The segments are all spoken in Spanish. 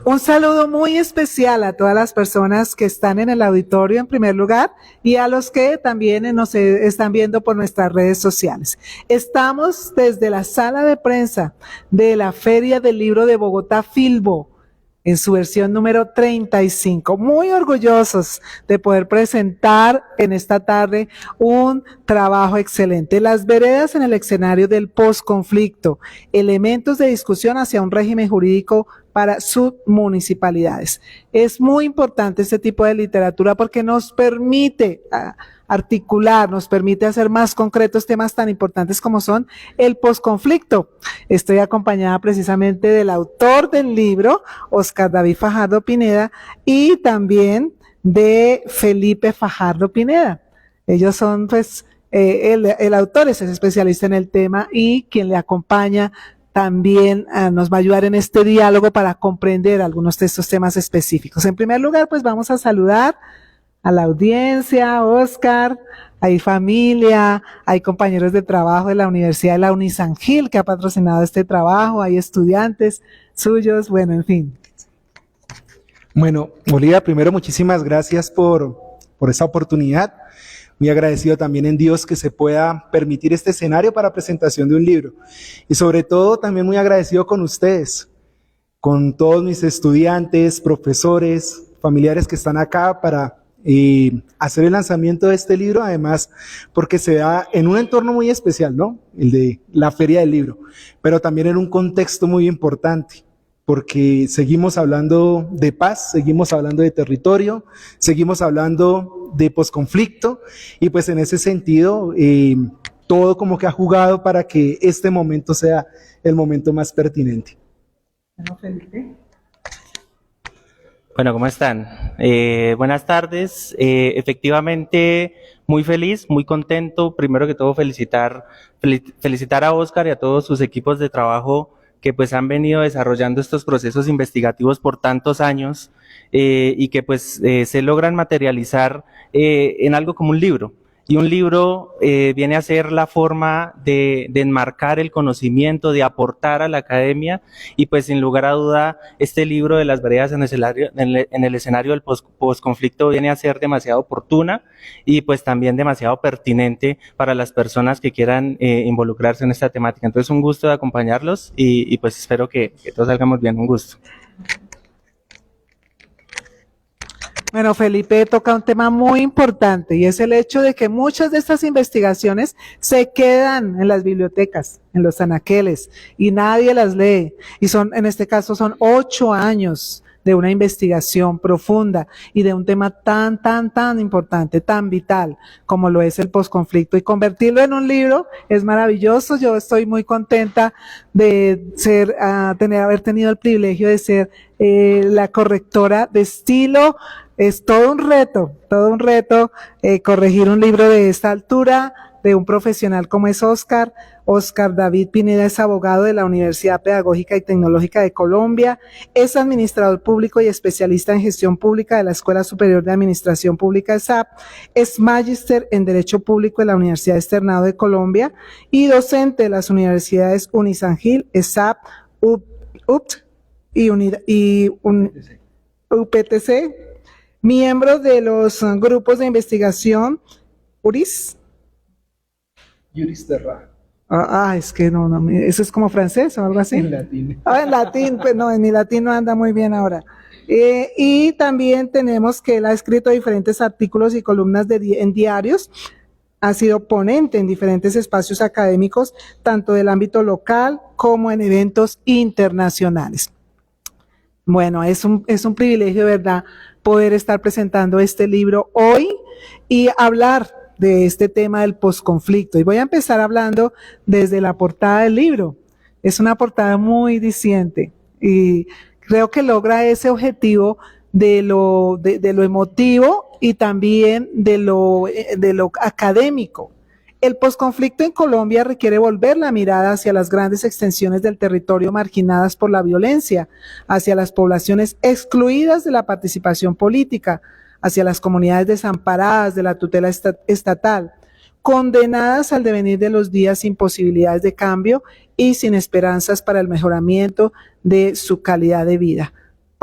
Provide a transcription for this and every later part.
Un saludo muy especial a todas las personas que están en el auditorio en primer lugar y a los que también nos están viendo por nuestras redes sociales. Estamos desde la sala de prensa de la Feria del Libro de Bogotá, Filbo, en su versión número 35. Muy orgullosos de poder presentar en esta tarde un trabajo excelente. Las veredas en el escenario del posconflicto, elementos de discusión hacia un régimen jurídico para submunicipalidades. Es muy importante este tipo de literatura porque nos permite articular, nos permite hacer más concretos temas tan importantes como son el posconflicto. Estoy acompañada precisamente del autor del libro, Óscar David Fajardo Pineda, y también de Felipe Fajardo Pineda. Ellos son, pues, el autor es especialista en el tema y quien le acompaña también nos va a ayudar en este diálogo para comprender algunos de estos temas específicos. En primer lugar, pues vamos a saludar a la audiencia, Óscar, hay familia, hay compañeros de trabajo de la Universidad de la Unisangil que ha patrocinado este trabajo, hay estudiantes suyos, bueno, en fin. Bueno, Olivia, primero muchísimas gracias por esta oportunidad. Muy agradecido también en Dios que se pueda permitir este escenario para presentación de un libro. Y sobre todo también muy agradecido con ustedes, con todos mis estudiantes, profesores, familiares que están acá para hacer el lanzamiento de este libro, además porque se da en un entorno muy especial, ¿no? El de la Feria del Libro, pero también en un contexto muy importante, porque seguimos hablando de paz, seguimos hablando de territorio, seguimos hablando de posconflicto, y pues en ese sentido, todo como que ha jugado para que este momento sea el momento más pertinente. Bueno, Felipe. Bueno, ¿cómo están? Buenas tardes. Efectivamente, muy feliz, muy contento. Primero que todo, felicitar a Óscar y a todos sus equipos de trabajo que pues han venido desarrollando estos procesos investigativos por tantos años y que pues se logran materializar en algo como un libro. Y un libro viene a ser la forma de enmarcar el conocimiento, de aportar a la academia, y pues sin lugar a duda este libro de las veredas en el escenario del posconflicto viene a ser demasiado oportuna y pues también demasiado pertinente para las personas que quieran involucrarse en esta temática. Entonces un gusto de acompañarlos y pues espero que todos salgamos bien. Un gusto. Bueno, Felipe toca un tema muy importante y es el hecho de que muchas de estas investigaciones se quedan en las bibliotecas, en los anaqueles, y nadie las lee. Y en este caso son 8 años de una investigación profunda y de un tema tan importante, tan vital como lo es el posconflicto. Y convertirlo en un libro es maravilloso. Yo estoy muy contenta de haber tenido el privilegio de ser la correctora de estilo. Es todo un reto corregir un libro de esta altura, de un profesional como es Óscar. Óscar David Pineda es abogado de la Universidad Pedagógica y Tecnológica de Colombia, es administrador público y especialista en gestión pública de la Escuela Superior de Administración Pública ESAP, es magíster en Derecho Público de la Universidad Externado de Colombia y docente de las universidades Unisangil, ESAP, UPT y UPTC, miembro de los grupos de investigación Juris Terra. Es que no, eso es como francés o algo así. En latín. En latín, pues no, en mi latín no anda muy bien ahora. Y también tenemos que él ha escrito diferentes artículos y columnas en diarios, ha sido ponente en diferentes espacios académicos, tanto del ámbito local como en eventos internacionales. Bueno, es un privilegio, ¿verdad?, poder estar presentando este libro hoy y hablar de este tema del posconflicto. Y voy a empezar hablando desde la portada del libro. Es una portada muy diciente y creo que logra ese objetivo de lo emotivo y también de lo académico. El posconflicto en Colombia requiere volver la mirada hacia las grandes extensiones del territorio marginadas por la violencia, hacia las poblaciones excluidas de la participación política, hacia las comunidades desamparadas de la tutela estatal, condenadas al devenir de los días sin posibilidades de cambio y sin esperanzas para el mejoramiento de su calidad de vida.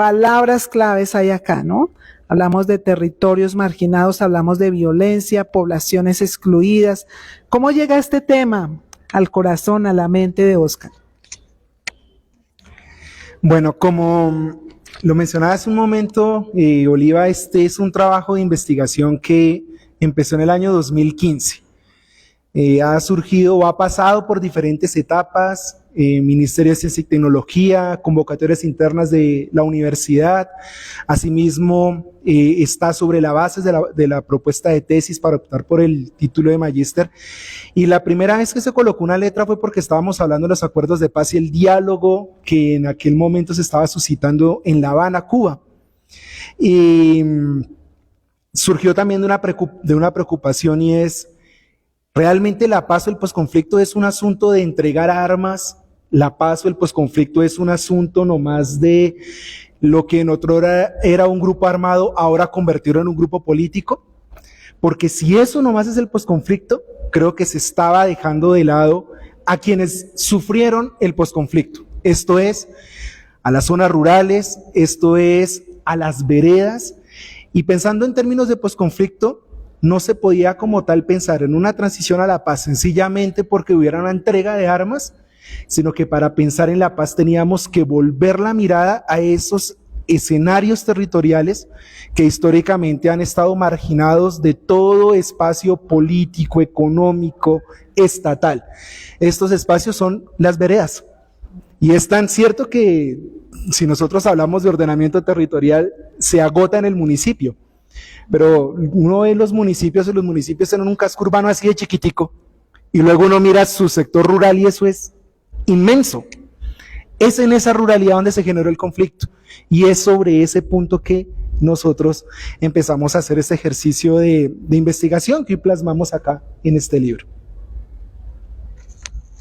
palabras claves hay acá, ¿no? Hablamos de territorios marginados, hablamos de violencia, poblaciones excluidas. ¿Cómo llega este tema al corazón, a la mente de Óscar? Bueno, como lo mencionaba hace un momento, Oliva, este es un trabajo de investigación que empezó en el año 2015. Ha surgido o ha pasado por diferentes etapas, Ministerio de Ciencia y Tecnología, convocatorias internas de la universidad. Asimismo, está sobre la base de la propuesta de tesis para optar por el título de magíster. Y la primera vez que se colocó una letra fue porque estábamos hablando de los acuerdos de paz y el diálogo que en aquel momento se estaba suscitando en La Habana, Cuba. Y surgió también de una preocupación, y es: ¿realmente la paz o el posconflicto es un asunto de entregar armas? ¿La paz o el posconflicto es un asunto nomás de lo que en otrora era un grupo armado, ahora convertirlo en un grupo político? Porque si eso nomás es el posconflicto, creo que se estaba dejando de lado a quienes sufrieron el posconflicto. Esto es, a las zonas rurales, esto es, a las veredas. Y pensando en términos de posconflicto, no se podía como tal pensar en una transición a la paz sencillamente porque hubiera una entrega de armas, sino que para pensar en la paz teníamos que volver la mirada a esos escenarios territoriales que históricamente han estado marginados de todo espacio político, económico, estatal. Estos espacios son las veredas. Y es tan cierto que si nosotros hablamos de ordenamiento territorial, se agota en el municipio. Pero uno ve los municipios y los municipios tienen un casco urbano así de chiquitico, y luego uno mira su sector rural y eso es inmenso. Es en esa ruralidad donde se generó el conflicto, y es sobre ese punto que nosotros empezamos a hacer este ejercicio de investigación que hoy plasmamos acá en este libro.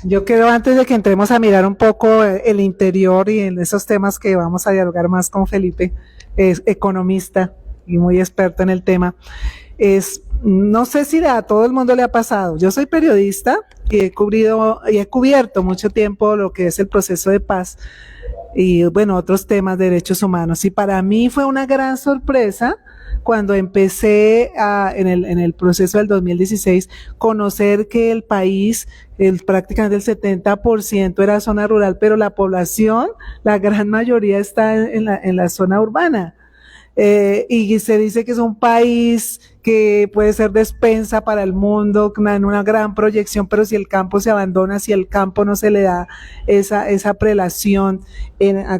Yo quiero, antes de que entremos a mirar un poco el interior y en esos temas que vamos a dialogar más con Felipe, es economista y muy experto en el tema, no sé si a todo el mundo le ha pasado. Yo soy periodista y he cubierto mucho tiempo lo que es el proceso de paz y, bueno, otros temas de derechos humanos. Y para mí fue una gran sorpresa cuando empecé en el proceso del 2016, conocer que el país, prácticamente el 70% era zona rural, pero la población, la gran mayoría está en la zona urbana. Y se dice que es un país que puede ser despensa para el mundo, en una gran proyección, pero si el campo se abandona, si el campo no se le da esa prelación,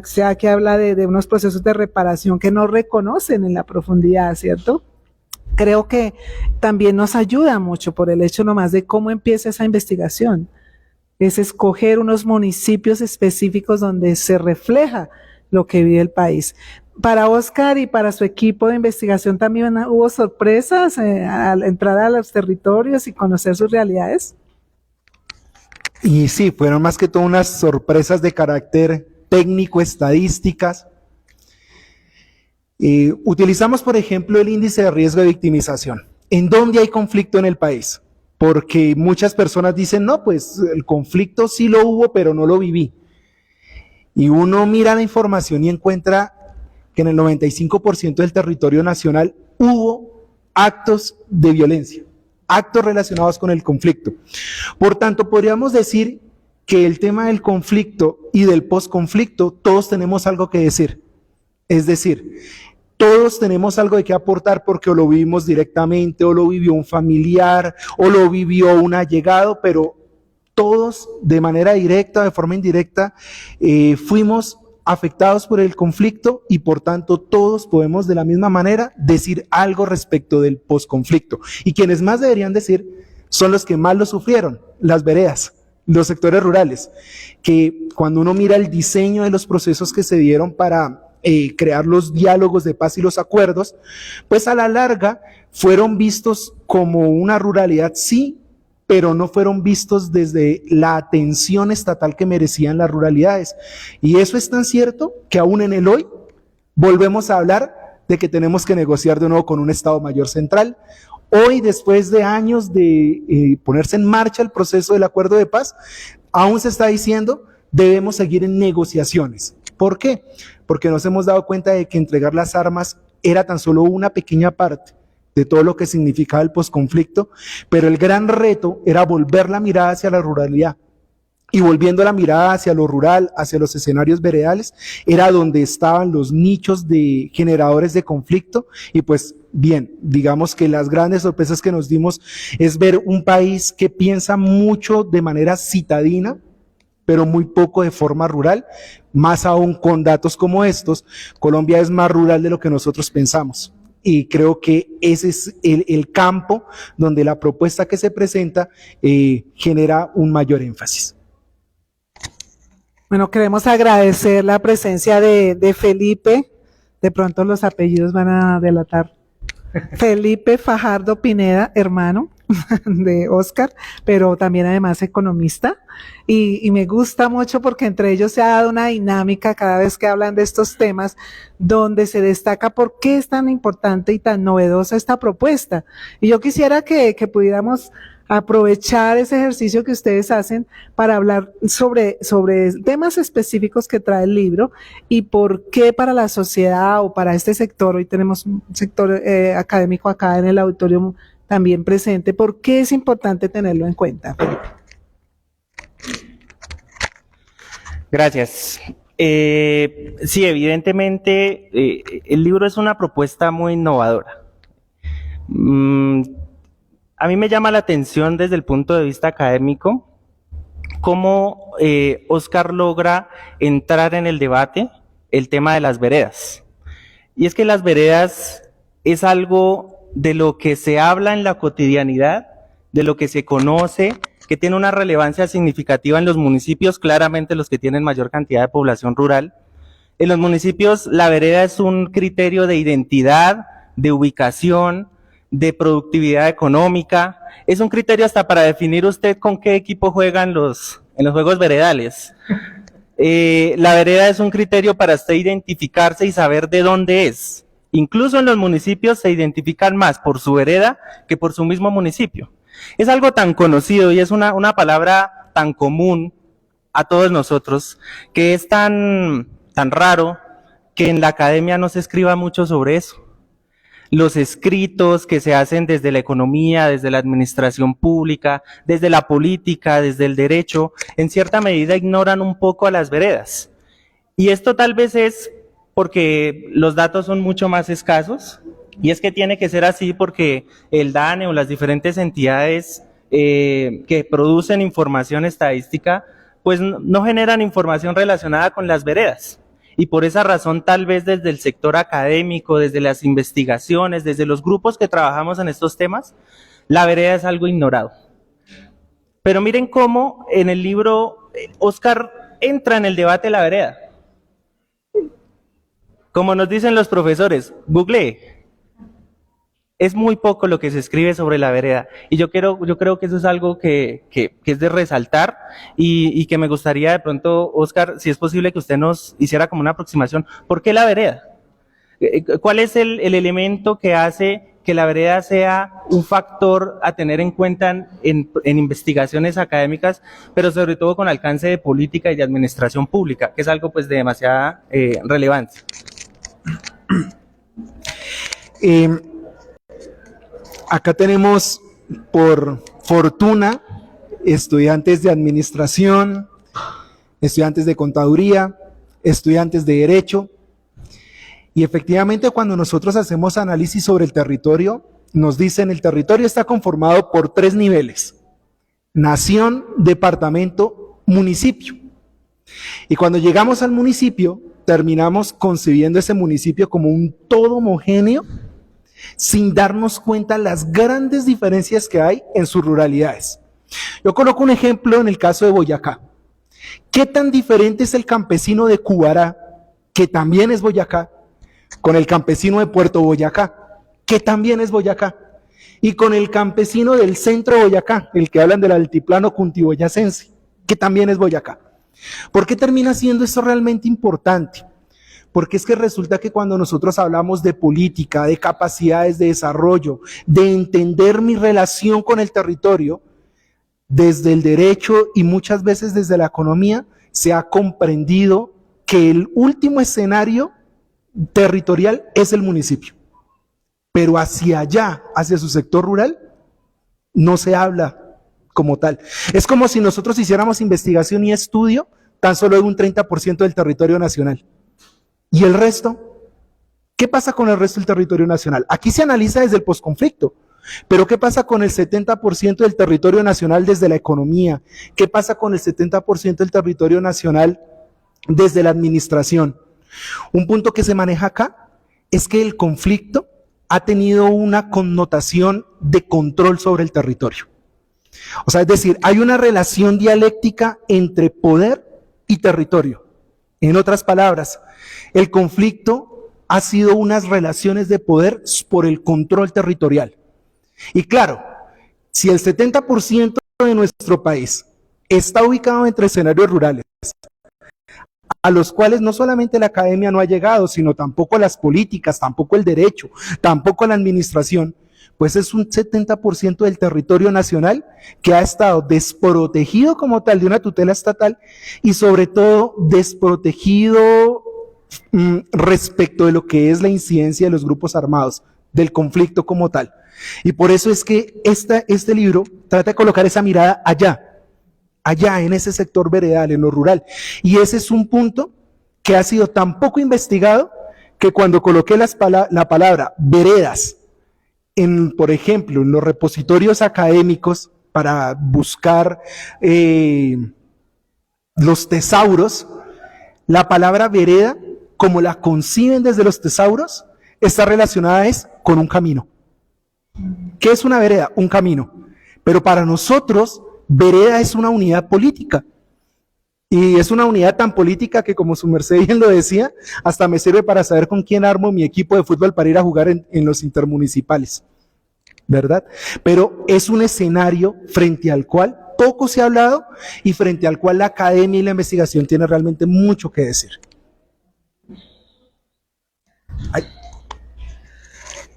sea que habla de unos procesos de reparación que no reconocen en la profundidad, ¿cierto? Creo que también nos ayuda mucho por el hecho nomás de cómo empieza esa investigación. Es escoger unos municipios específicos donde se refleja lo que vive el país. Para Óscar y para su equipo de investigación también hubo sorpresas al entrar a los territorios y conocer sus realidades. Y sí, fueron más que todo unas sorpresas de carácter técnico, estadísticas. Utilizamos, por ejemplo, el índice de riesgo de victimización. ¿En dónde hay conflicto en el país? Porque muchas personas dicen, no, pues el conflicto sí lo hubo, pero no lo viví. Y uno mira la información y encuentra que en el 95% del territorio nacional hubo actos de violencia, actos relacionados con el conflicto. Por tanto, podríamos decir que el tema del conflicto y del posconflicto, todos tenemos algo que decir. Es decir, todos tenemos algo de qué aportar porque o lo vivimos directamente, o lo vivió un familiar, o lo vivió un allegado, pero todos de manera directa, de forma indirecta, fuimos afectados por el conflicto y por tanto todos podemos de la misma manera decir algo respecto del posconflicto. Y quienes más deberían decir son los que más lo sufrieron, las veredas, los sectores rurales, que cuando uno mira el diseño de los procesos que se dieron para crear los diálogos de paz y los acuerdos, pues a la larga fueron vistos como una ruralidad, sí, pero no fueron vistos desde la atención estatal que merecían las ruralidades. Y eso es tan cierto que aún en el hoy volvemos a hablar de que tenemos que negociar de nuevo con un Estado Mayor Central. Hoy, después de años de ponerse en marcha el proceso del acuerdo de paz, aún se está diciendo debemos seguir en negociaciones. ¿Por qué? Porque nos hemos dado cuenta de que entregar las armas era tan solo una pequeña parte de todo lo que significaba el posconflicto, pero el gran reto era volver la mirada hacia la ruralidad. Y volviendo la mirada hacia lo rural, hacia los escenarios veredales, era donde estaban los nichos de generadores de conflicto. Y pues bien, digamos que las grandes sorpresas que nos dimos es ver un país que piensa mucho de manera citadina, pero muy poco de forma rural, más aún con datos como estos. Colombia es más rural de lo que nosotros pensamos. Y creo que ese es el campo donde la propuesta que se presenta genera un mayor énfasis. Bueno, queremos agradecer la presencia de Felipe, de pronto los apellidos van a delatar. Felipe Fajardo Pineda, hermano de Óscar, pero también además economista, y me gusta mucho porque entre ellos se ha dado una dinámica cada vez que hablan de estos temas, donde se destaca por qué es tan importante y tan novedosa esta propuesta. Y yo quisiera que pudiéramos aprovechar ese ejercicio que ustedes hacen para hablar sobre temas específicos que trae el libro y por qué para la sociedad o para este sector, hoy tenemos un sector académico acá en el auditorio también presente, por qué es importante tenerlo en cuenta, Felipe. Gracias. Sí, evidentemente el libro es una propuesta muy innovadora. A mí me llama la atención desde el punto de vista académico cómo Óscar logra entrar en el debate el tema de las veredas. Y es que las veredas es algo de lo que se habla en la cotidianidad, de lo que se conoce, que tiene una relevancia significativa en los municipios, claramente los que tienen mayor cantidad de población rural. En los municipios la vereda es un criterio de identidad, de ubicación, de productividad económica, es un criterio hasta para definir usted con qué equipo juega en los juegos veredales. La vereda es un criterio para usted identificarse y saber de dónde es. Incluso en los municipios se identifican más por su vereda que por su mismo municipio. Es algo tan conocido y es una palabra tan común a todos nosotros que es tan raro que en la academia no se escriba mucho sobre eso. Los escritos que se hacen desde la economía, desde la administración pública, desde la política, desde el derecho, en cierta medida ignoran un poco a las veredas. Y esto tal vez es porque los datos son mucho más escasos, y es que tiene que ser así porque el DANE o las diferentes entidades que producen información estadística, pues no generan información relacionada con las veredas. Y por esa razón, tal vez desde el sector académico, desde las investigaciones, desde los grupos que trabajamos en estos temas, la vereda es algo ignorado. Pero miren cómo en el libro Óscar entra en el debate de la vereda. Como nos dicen los profesores, googlee. Es muy poco lo que se escribe sobre la vereda. Y yo creo que eso es algo que es de resaltar y que me gustaría de pronto, Óscar, si es posible que usted nos hiciera como una aproximación. ¿Por qué la vereda? ¿Cuál es el elemento que hace que la vereda sea un factor a tener en cuenta en investigaciones académicas, pero sobre todo con alcance de política y de administración pública, que es algo pues de demasiada relevancia? Acá tenemos, por fortuna, estudiantes de administración, estudiantes de contaduría, estudiantes de derecho, y efectivamente cuando nosotros hacemos análisis sobre el territorio, nos dicen el territorio está conformado por 3 niveles: nación, departamento, municipio. Y cuando llegamos al municipio, terminamos concibiendo ese municipio como un todo homogéneo, sin darnos cuenta las grandes diferencias que hay en sus ruralidades. Yo coloco un ejemplo en el caso de Boyacá. ¿Qué tan diferente es el campesino de Cubará, que también es Boyacá, con el campesino de Puerto Boyacá, que también es Boyacá, y con el campesino del centro de Boyacá, el que hablan del altiplano cundiboyacense, que también es Boyacá? ¿Por qué termina siendo eso realmente importante? Porque es que resulta que cuando nosotros hablamos de política, de capacidades de desarrollo, de entender mi relación con el territorio, desde el derecho y muchas veces desde la economía, se ha comprendido que el último escenario territorial es el municipio, pero hacia allá, hacia su sector rural, no se habla como tal. Es como si nosotros hiciéramos investigación y estudio tan solo de un 30% del territorio nacional. ¿Y el resto? ¿Qué pasa con el resto del territorio nacional? Aquí se analiza desde el posconflicto, pero ¿qué pasa con el 70% del territorio nacional desde la economía? ¿Qué pasa con el 70% del territorio nacional desde la administración? Un punto que se maneja acá es que el conflicto ha tenido una connotación de control sobre el territorio. O sea, es decir, hay una relación dialéctica entre poder y territorio. En otras palabras, el conflicto ha sido unas relaciones de poder por el control territorial. Y claro, si el 70% de nuestro país está ubicado entre escenarios rurales, a los cuales no solamente la academia no ha llegado, sino tampoco las políticas, tampoco el derecho, tampoco la administración, pues es un 70% del territorio nacional que ha estado desprotegido como tal de una tutela estatal y sobre todo desprotegido respecto de lo que es la incidencia de los grupos armados, del conflicto como tal. Y por eso es que este libro trata de colocar esa mirada allá en ese sector veredal, en lo rural. Y ese es un punto que ha sido tan poco investigado que cuando coloqué la palabra veredas, por ejemplo, en los repositorios académicos para buscar los tesauros, la palabra vereda, como la conciben desde los tesauros, está relacionada con un camino. ¿Qué es una vereda? Un camino. Pero para nosotros, vereda es una unidad política. Y es una unidad tan política que, como su merced bien lo decía, hasta me sirve para saber con quién armo mi equipo de fútbol para ir a jugar en los intermunicipales, ¿verdad? Pero es un escenario frente al cual poco se ha hablado y frente al cual la academia y la investigación tienen realmente mucho que decir. Ay.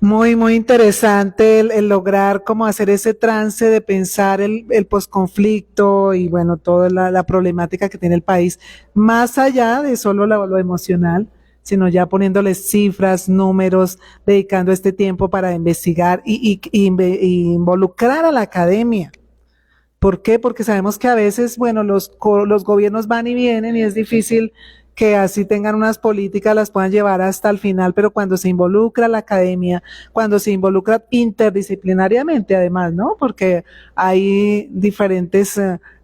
Muy, muy interesante el lograr como hacer ese trance de pensar el posconflicto y bueno, toda la problemática que tiene el país, más allá de solo lo emocional, sino ya poniéndoles cifras, números, dedicando este tiempo para investigar y involucrar a la academia. ¿Por qué? Porque sabemos que a veces, bueno, los gobiernos van y vienen y es difícil que así tengan unas políticas, las puedan llevar hasta el final, pero cuando se involucra la academia, cuando se involucra interdisciplinariamente además, ¿no? Porque hay diferentes,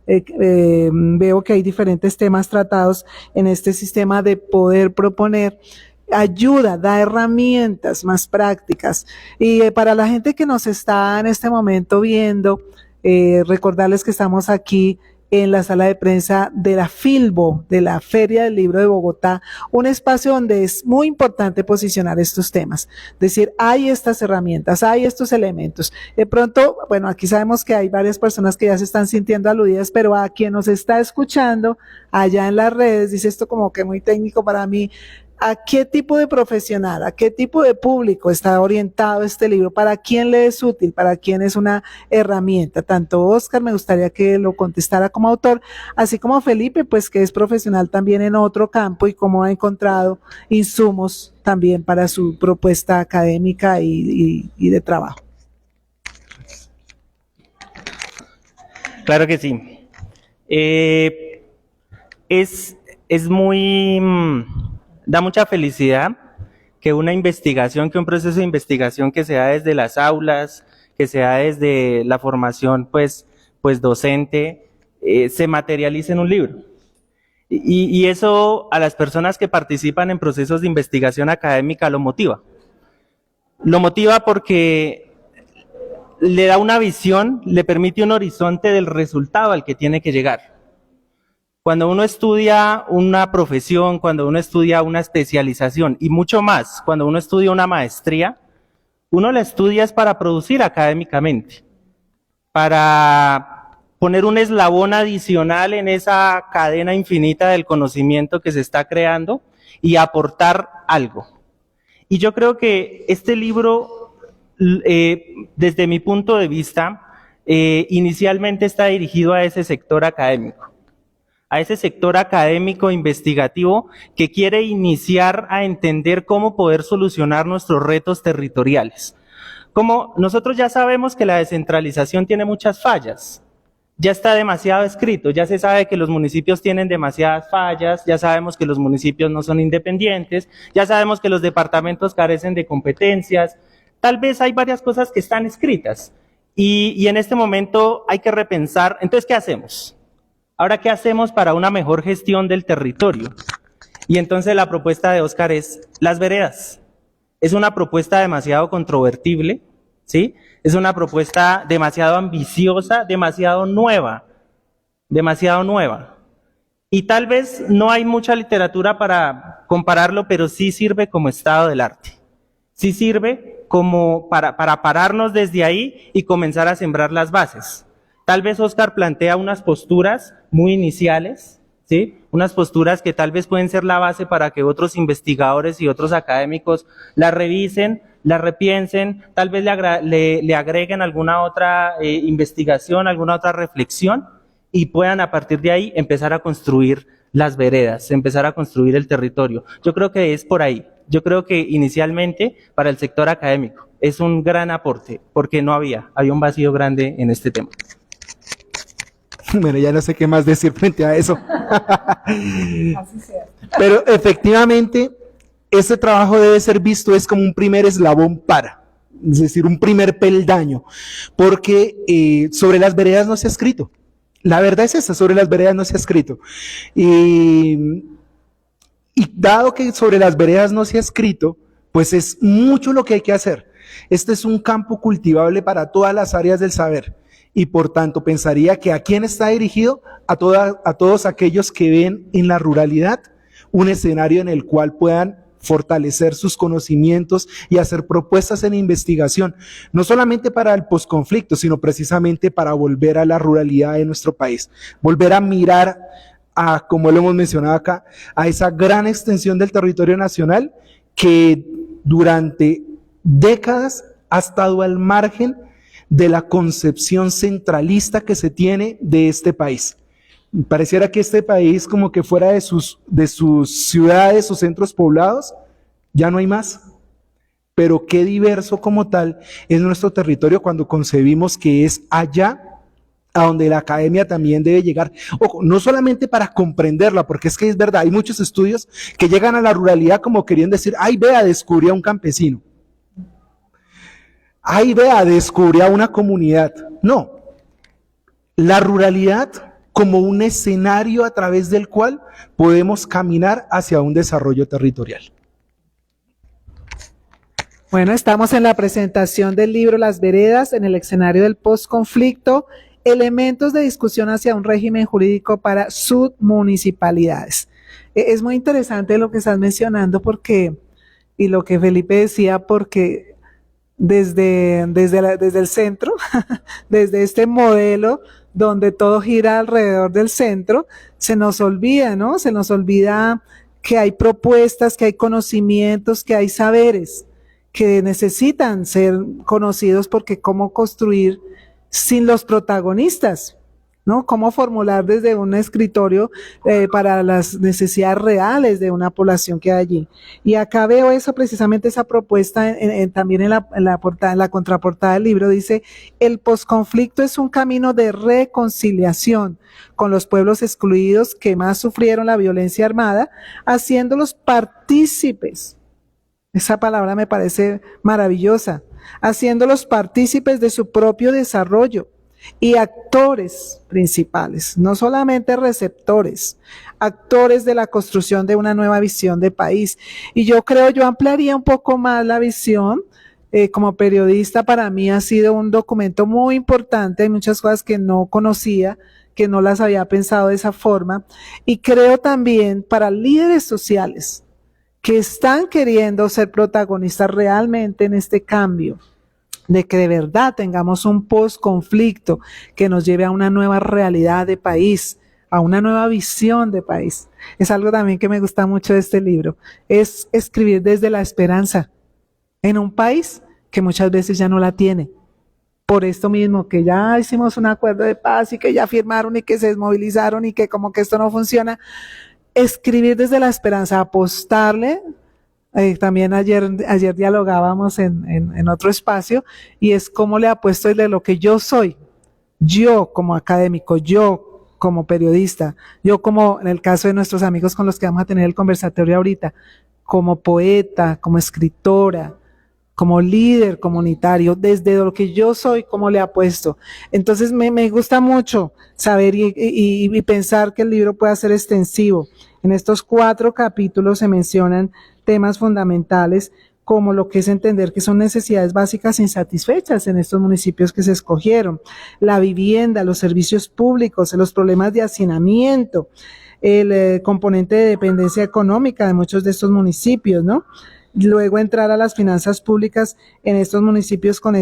veo que hay diferentes temas tratados en este sistema de poder proponer, ayuda, da herramientas más prácticas. Y para la gente que nos está en este momento viendo, recordarles que estamos aquí en la sala de prensa de la Filbo, de la Feria del Libro de Bogotá, un espacio donde es muy importante posicionar estos temas, decir, hay estas herramientas, hay estos elementos. De pronto, bueno, aquí sabemos que hay varias personas que ya se están sintiendo aludidas, pero a quien nos está escuchando allá en las redes, dice esto como que muy técnico para mí, ¿a qué tipo de profesional, a qué tipo de público está orientado este libro? ¿Para quién le es útil? ¿Para quién es una herramienta? Tanto Oscar, me gustaría que lo contestara como autor, así como Felipe, pues que es profesional también en otro campo y cómo ha encontrado insumos también para su propuesta académica y de trabajo. Claro que sí. Es muy... Da mucha felicidad que una investigación, que un proceso de investigación que se da desde las aulas, que se da desde la formación pues docente, se materialice en un libro. Y eso a las personas que participan en procesos de investigación académica lo motiva. Lo motiva porque le da una visión, le permite un horizonte del resultado al que tiene que llegar. Cuando uno estudia una profesión, cuando uno estudia una especialización y mucho más, cuando uno estudia una maestría, uno la estudia es para producir académicamente, para poner un eslabón adicional en esa cadena infinita del conocimiento que se está creando y aportar algo. Y yo creo que este libro, desde mi punto de vista, inicialmente está dirigido a ese sector académico, a ese sector académico investigativo que quiere iniciar a entender cómo poder solucionar nuestros retos territoriales. Como nosotros ya sabemos que la descentralización tiene muchas fallas, ya está demasiado escrito, ya se sabe que los municipios tienen demasiadas fallas, ya sabemos que los municipios no son independientes, ya sabemos que los departamentos carecen de competencias, tal vez hay varias cosas que están escritas y en este momento hay que repensar, entonces, ¿qué hacemos? Ahora, ¿qué hacemos para una mejor gestión del territorio? Y entonces la propuesta de Óscar es las veredas. Es una propuesta demasiado controvertible, ¿sí? Es una propuesta demasiado ambiciosa, demasiado nueva. Y tal vez no hay mucha literatura para compararlo, pero sí sirve como estado del arte. Sí sirve como para pararnos desde ahí y comenzar a sembrar las bases. Tal vez Óscar plantea unas posturas muy iniciales, ¿sí? Unas posturas que tal vez pueden ser la base para que otros investigadores y otros académicos las revisen, las repiensen, tal vez le agreguen alguna otra investigación, alguna otra reflexión y puedan a partir de ahí empezar a construir las veredas, empezar a construir el territorio. Yo creo que es por ahí. Yo creo que inicialmente para el sector académico es un gran aporte porque había un vacío grande en este tema. Bueno, ya no sé qué más decir frente a eso. Pero efectivamente, este trabajo debe ser visto es como un primer eslabón es decir, un primer peldaño, porque sobre las veredas no se ha escrito. La verdad es esa, sobre las veredas no se ha escrito. Y dado que sobre las veredas no se ha escrito, pues es mucho lo que hay que hacer. Este es un campo cultivable para todas las áreas del saber. Y por tanto pensaría que ¿a quién está dirigido? A todos aquellos que ven en la ruralidad un escenario en el cual puedan fortalecer sus conocimientos y hacer propuestas en investigación, no solamente para el posconflicto, sino precisamente para volver a la ruralidad de nuestro país, volver a mirar a, como lo hemos mencionado acá, a esa gran extensión del territorio nacional que durante décadas ha estado al margen de la concepción centralista que se tiene de este país. Pareciera que este país, como que fuera de sus ciudades, sus centros poblados, ya no hay más. Pero qué diverso como tal es nuestro territorio cuando concebimos que es allá a donde la academia también debe llegar. Ojo, no solamente para comprenderla, porque es que es verdad, hay muchos estudios que llegan a la ruralidad como queriendo decir, ay, vea, descubrí a un campesino. Ay, vea, descubrí a una comunidad. No, la ruralidad como un escenario a través del cual podemos caminar hacia un desarrollo territorial. Bueno, estamos en la presentación del libro Las Veredas en el escenario del posconflicto, elementos de discusión hacia un régimen jurídico para submunicipalidades. Es muy interesante lo que estás mencionando y lo que Felipe decía, porque desde el centro, desde este modelo donde todo gira alrededor del centro, se nos olvida, ¿no? Se nos olvida que hay propuestas, que hay conocimientos, que hay saberes que necesitan ser conocidos, porque cómo construir sin los protagonistas, ¿no? Cómo formular desde un escritorio para las necesidades reales de una población que hay allí. Y acá veo eso, precisamente esa propuesta también en la contraportada del libro, dice: el posconflicto es un camino de reconciliación con los pueblos excluidos que más sufrieron la violencia armada, haciéndolos partícipes. Esa palabra me parece maravillosa, haciéndolos partícipes de su propio desarrollo y actores principales, no solamente receptores, actores de la construcción de una nueva visión de país. Y yo ampliaría un poco más la visión. Como periodista, para mí ha sido un documento muy importante, hay muchas cosas que no conocía, que no las había pensado de esa forma, y creo también para líderes sociales que están queriendo ser protagonistas realmente en este cambio, de que de verdad tengamos un posconflicto que nos lleve a una nueva realidad de país, a una nueva visión de país. Es algo también que me gusta mucho de este libro, es escribir desde la esperanza en un país que muchas veces ya no la tiene. por esto mismo, que ya hicimos un acuerdo de paz y que ya firmaron y que se desmovilizaron y que como que esto no funciona, escribir desde la esperanza, apostarle. También ayer dialogábamos en otro espacio y es cómo le apuesto desde lo que yo soy, yo como académico, yo como periodista, yo como en el caso de nuestros amigos con los que vamos a tener el conversatorio ahorita, como poeta, como escritora, como líder comunitario, desde lo que yo soy, cómo le apuesto. Entonces me gusta mucho saber y pensar que el libro pueda ser extensivo. En estos 4 capítulos se mencionan temas fundamentales como lo que es entender que son necesidades básicas insatisfechas en estos municipios que se escogieron, la vivienda, los servicios públicos, los problemas de hacinamiento, el componente de dependencia económica de muchos de estos municipios, ¿no? Luego entrar a las finanzas públicas en estos municipios con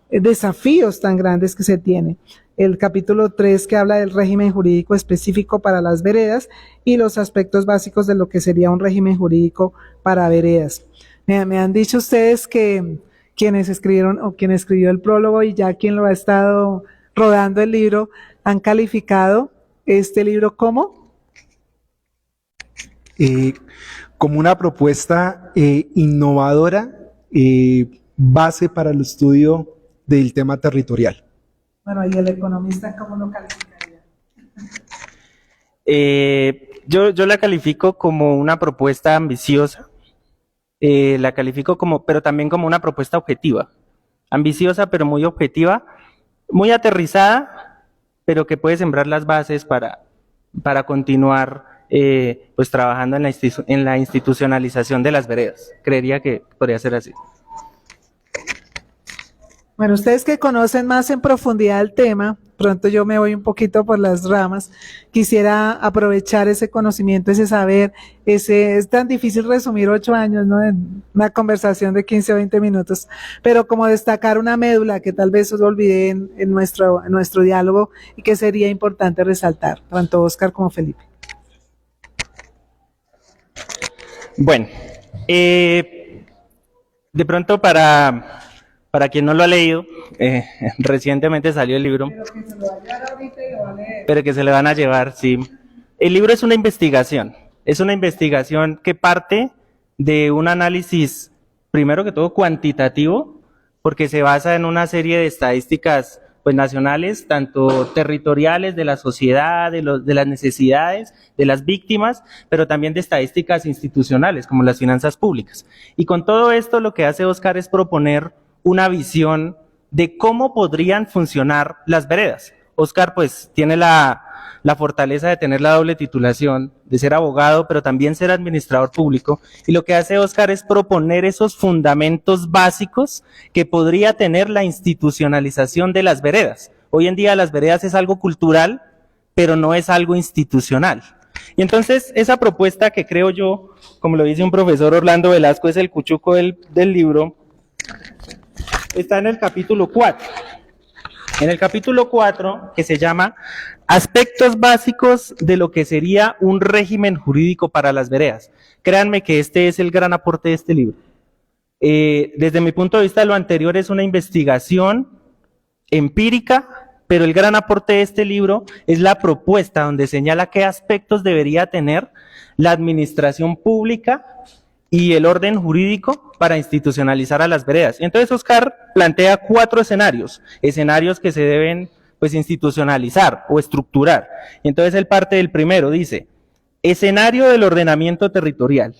desafíos tan grandes que se tienen. El capítulo 3 que habla del régimen jurídico específico para las veredas y los aspectos básicos de lo que sería un régimen jurídico para veredas. Me han dicho ustedes que quienes escribieron o quien escribió el prólogo y ya quien lo ha estado rodando el libro han calificado este libro como una propuesta innovadora, base para el estudio del tema territorial. Bueno, ¿y el economista cómo lo calificaría? Yo la califico como una propuesta ambiciosa, la califico pero también como una propuesta objetiva, ambiciosa pero muy objetiva, muy aterrizada, pero que puede sembrar las bases para continuar pues trabajando en la institucionalización de las veredas. Creería que podría ser así. Bueno, ustedes que conocen más en profundidad el tema, pronto yo me voy un poquito por las ramas, quisiera aprovechar ese conocimiento, ese saber, es tan difícil resumir 8 años, ¿no? En una conversación de 15 o 20 minutos, pero como destacar una médula que tal vez os olvidé en nuestro diálogo y que sería importante resaltar, tanto Óscar como Felipe. Bueno, de pronto para quien no lo ha leído, recientemente salió el libro. Pero que se lo van a llevar, sí. El libro es una investigación que parte de un análisis, primero que todo cuantitativo, porque se basa en una serie de estadísticas pues nacionales, tanto territoriales, de la sociedad, de las necesidades, de las víctimas, pero también de estadísticas institucionales, como las finanzas públicas. Y con todo esto lo que hace Óscar es proponer una visión de cómo podrían funcionar las veredas. Óscar pues tiene la fortaleza de tener la doble titulación, de ser abogado, pero también ser administrador público, y lo que hace Óscar es proponer esos fundamentos básicos que podría tener la institucionalización de las veredas. Hoy en día las veredas es algo cultural, pero no es algo institucional. Y entonces esa propuesta que creo yo, como lo dice un profesor Orlando Velasco, es el cuchuco del libro, está en el capítulo 4. En el capítulo 4, que se llama Aspectos básicos de lo que sería un régimen jurídico para las veredas. Créanme que este es el gran aporte de este libro. Desde mi punto de vista, lo anterior es una investigación empírica, pero el gran aporte de este libro es la propuesta donde señala qué aspectos debería tener la administración pública y el orden jurídico para institucionalizar a las veredas. Y entonces Óscar plantea 4 escenarios que se deben pues institucionalizar o estructurar. Y entonces él parte del primero, dice, escenario del ordenamiento territorial.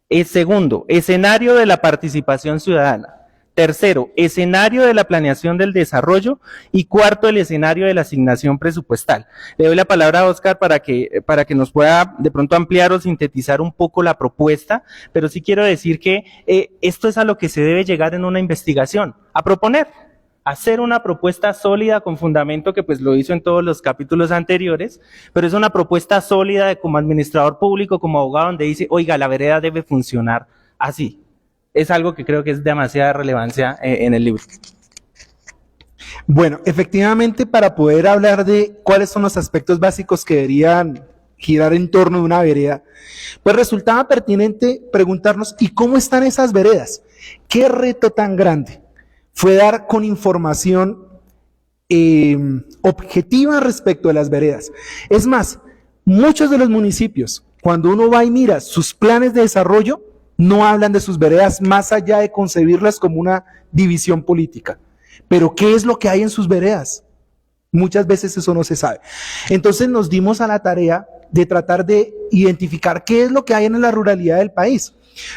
El segundo, escenario de la participación ciudadana. Tercero, escenario de la planeación del desarrollo. Y cuarto, el escenario de la asignación presupuestal. Le doy la palabra a Óscar para que nos pueda de pronto ampliar o sintetizar un poco la propuesta, pero sí quiero decir que esto es a lo que se debe llegar en una investigación, a proponer, hacer una propuesta sólida con fundamento, que pues lo hizo en todos los capítulos anteriores, pero es una propuesta sólida de como administrador público, como abogado, donde dice, oiga, la vereda debe funcionar así. Es algo que creo que es de demasiada relevancia en el libro. Bueno, efectivamente, para poder hablar de cuáles son los aspectos básicos que deberían girar en torno de una vereda, pues resultaba pertinente preguntarnos, ¿y cómo están esas veredas? ¿Qué reto tan grande? fue dar con información objetiva respecto de las veredas. Es más, muchos de los municipios, cuando uno va y mira sus planes de desarrollo, no hablan de sus veredas más allá de concebirlas como una división política. Pero ¿qué es lo que hay en sus veredas? Muchas veces eso no se sabe. Entonces nos dimos a la tarea de tratar de identificar qué es lo que hay en la ruralidad del país.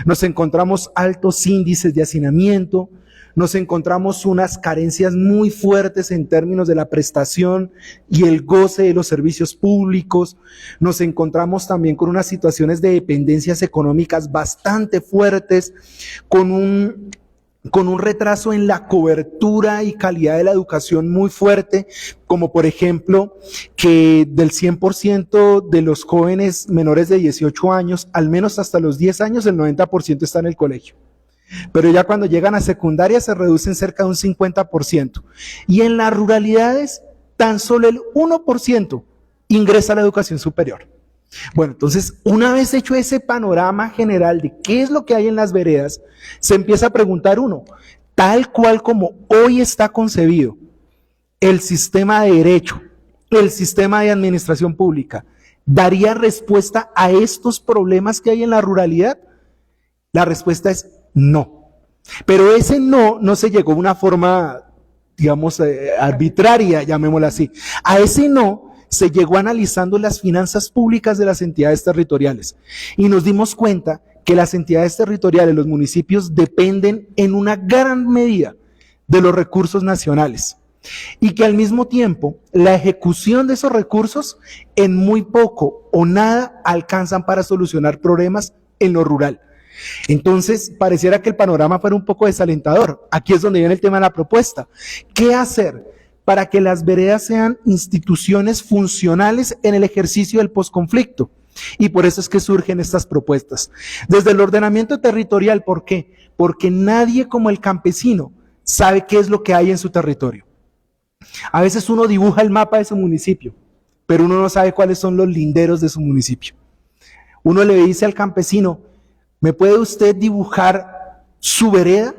Nos encontramos altos índices de hacinamiento, nos encontramos unas carencias muy fuertes en términos de la prestación y el goce de los servicios públicos, nos encontramos también con unas situaciones de dependencias económicas bastante fuertes, con un retraso en la cobertura y calidad de la educación muy fuerte, como por ejemplo que del 100% de los jóvenes menores de 18 años, al menos hasta los 10 años, el 90% está en el colegio. Pero ya cuando llegan a secundaria se reducen cerca de un 50%. Y en las ruralidades, tan solo el 1% ingresa a la educación superior. Bueno, entonces, una vez hecho ese panorama general de qué es lo que hay en las veredas, se empieza a preguntar uno, tal cual como hoy está concebido el sistema de derecho, el sistema de administración pública, ¿daría respuesta a estos problemas que hay en la ruralidad? La respuesta es no. Pero ese no se llegó de una forma, digamos, arbitraria, llamémosla así. A ese no se llegó analizando las finanzas públicas de las entidades territoriales y nos dimos cuenta que las entidades territoriales, los municipios, dependen en una gran medida de los recursos nacionales y que al mismo tiempo la ejecución de esos recursos en muy poco o nada alcanzan para solucionar problemas en lo rural. Entonces, pareciera que el panorama fuera un poco desalentador. Aquí es donde viene el tema de la propuesta. ¿Qué hacer para que las veredas sean instituciones funcionales en el ejercicio del posconflicto? Y por eso es que surgen estas propuestas. Desde el ordenamiento territorial, ¿por qué? Porque nadie como el campesino sabe qué es lo que hay en su territorio. A veces uno dibuja el mapa de su municipio, pero uno no sabe cuáles son los linderos de su municipio. Uno le dice al campesino, ¿me puede usted dibujar su vereda?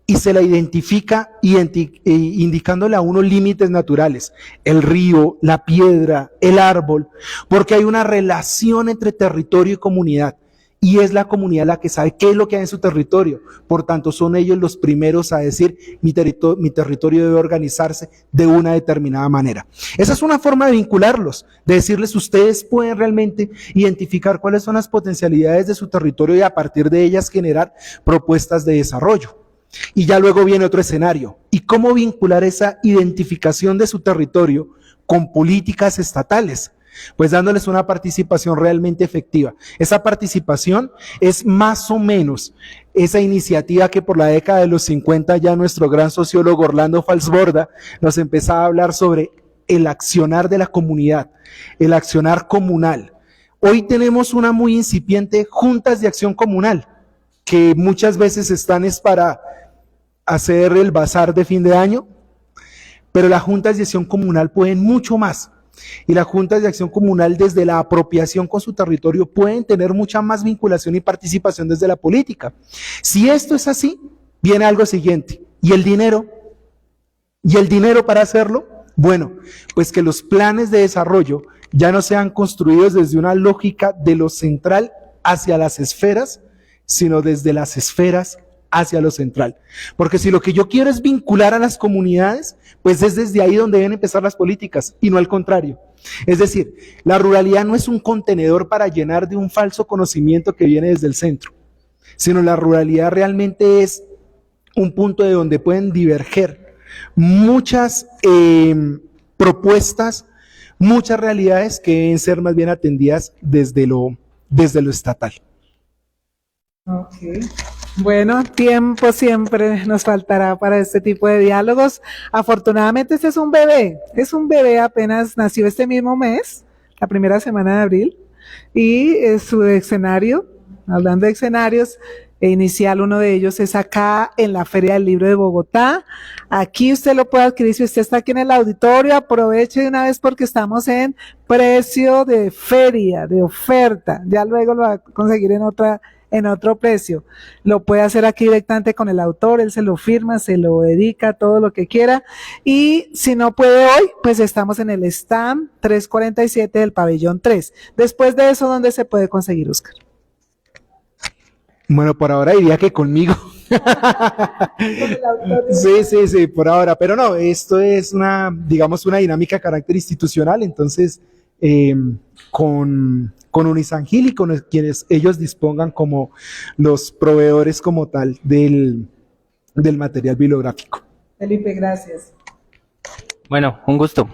Y se la identifica indicándole a uno límites naturales, el río, la piedra, el árbol, porque hay una relación entre territorio y comunidad, y es la comunidad la que sabe qué es lo que hay en su territorio. Por tanto, son ellos los primeros a decir, mi territorio debe organizarse de una determinada manera. Esa es una forma de vincularlos, de decirles, ustedes pueden realmente identificar cuáles son las potencialidades de su territorio y a partir de ellas generar propuestas de desarrollo. Y ya luego viene otro escenario. ¿Y cómo vincular esa identificación de su territorio con políticas estatales? Pues dándoles una participación realmente efectiva. Esa participación es más o menos esa iniciativa que por la década de los 50 ya nuestro gran sociólogo Orlando Falsborda nos empezaba a hablar sobre el accionar de la comunidad, el accionar comunal. Hoy tenemos una muy incipiente juntas de acción comunal, que muchas veces están es para hacer el bazar de fin de año, pero las juntas de acción comunal pueden mucho más. Y las juntas de acción comunal desde la apropiación con su territorio pueden tener mucha más vinculación y participación desde la política. Si esto es así, viene algo siguiente. ¿Y el dinero? ¿Y el dinero para hacerlo? Bueno, pues que los planes de desarrollo ya no sean construidos desde una lógica de lo central hacia las esferas, sino desde las esferas hacia lo central. Porque si lo que yo quiero es vincular a las comunidades, pues es desde ahí donde deben empezar las políticas y no al contrario. Es decir, la ruralidad no es un contenedor para llenar de un falso conocimiento que viene desde el centro, sino la ruralidad realmente es un punto de donde pueden diverger muchas propuestas, muchas realidades que deben ser más bien atendidas desde lo estatal. Okay. Bueno, tiempo siempre nos faltará para este tipo de diálogos. Afortunadamente este es un bebé apenas nació este mismo mes, la primera semana de abril, y su escenario, hablando de escenarios, inicial, uno de ellos es acá en la Feria del Libro de Bogotá. Aquí usted lo puede adquirir, si usted está aquí en el auditorio, aproveche de una vez porque estamos en precio de feria, de oferta, ya luego lo va a conseguir en en otro precio. Lo puede hacer aquí directamente con el autor, él se lo firma, se lo dedica, todo lo que quiera. Y si no puede hoy, pues estamos en el stand 347 del pabellón 3. Después de eso, ¿dónde se puede conseguir, Oscar? Bueno, por ahora diría que conmigo. Sí, por ahora. Pero no, esto es digamos, una dinámica de carácter institucional. Entonces, con Unisangil y con quienes ellos dispongan como los proveedores como tal del material bibliográfico. Felipe, gracias. Bueno, un gusto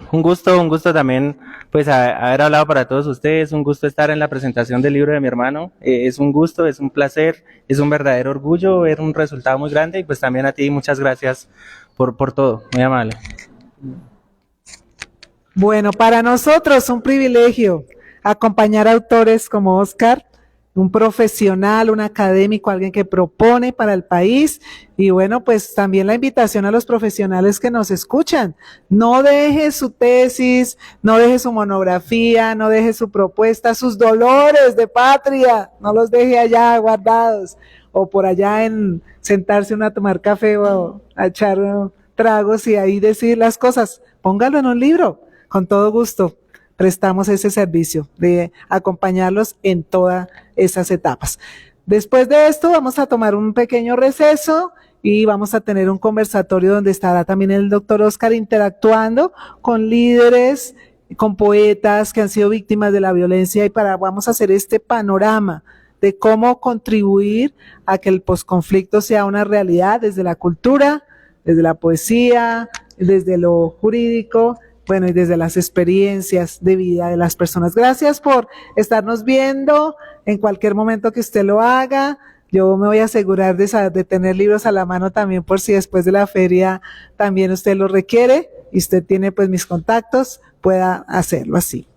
también, pues, haber hablado para todos ustedes, un gusto estar en la presentación del libro de mi hermano, es un gusto, es un placer, es un verdadero orgullo ver un resultado muy grande, y pues también a ti muchas gracias por todo, muy amable. Bueno, para nosotros un privilegio acompañar a autores como Oscar, un profesional, un académico, alguien que propone para el país. Y bueno, pues también la invitación a los profesionales que nos escuchan. No deje su tesis, no deje su monografía, no deje su propuesta, sus dolores de patria, no los deje allá guardados o por allá en sentarse uno a tomar café o a echar tragos y ahí decir las cosas. Póngalo en un libro, con todo gusto. Prestamos ese servicio de acompañarlos en todas esas etapas. Después de esto vamos a tomar un pequeño receso y vamos a tener un conversatorio donde estará también el doctor Oscar interactuando con líderes, con poetas que han sido víctimas de la violencia y vamos a hacer este panorama de cómo contribuir a que el posconflicto sea una realidad desde la cultura, desde la poesía, desde lo jurídico, bueno, y desde las experiencias de vida de las personas. Gracias por estarnos viendo en cualquier momento que usted lo haga. Yo me voy a asegurar de tener libros a la mano también por si después de la feria también usted lo requiere y usted tiene pues mis contactos, pueda hacerlo así.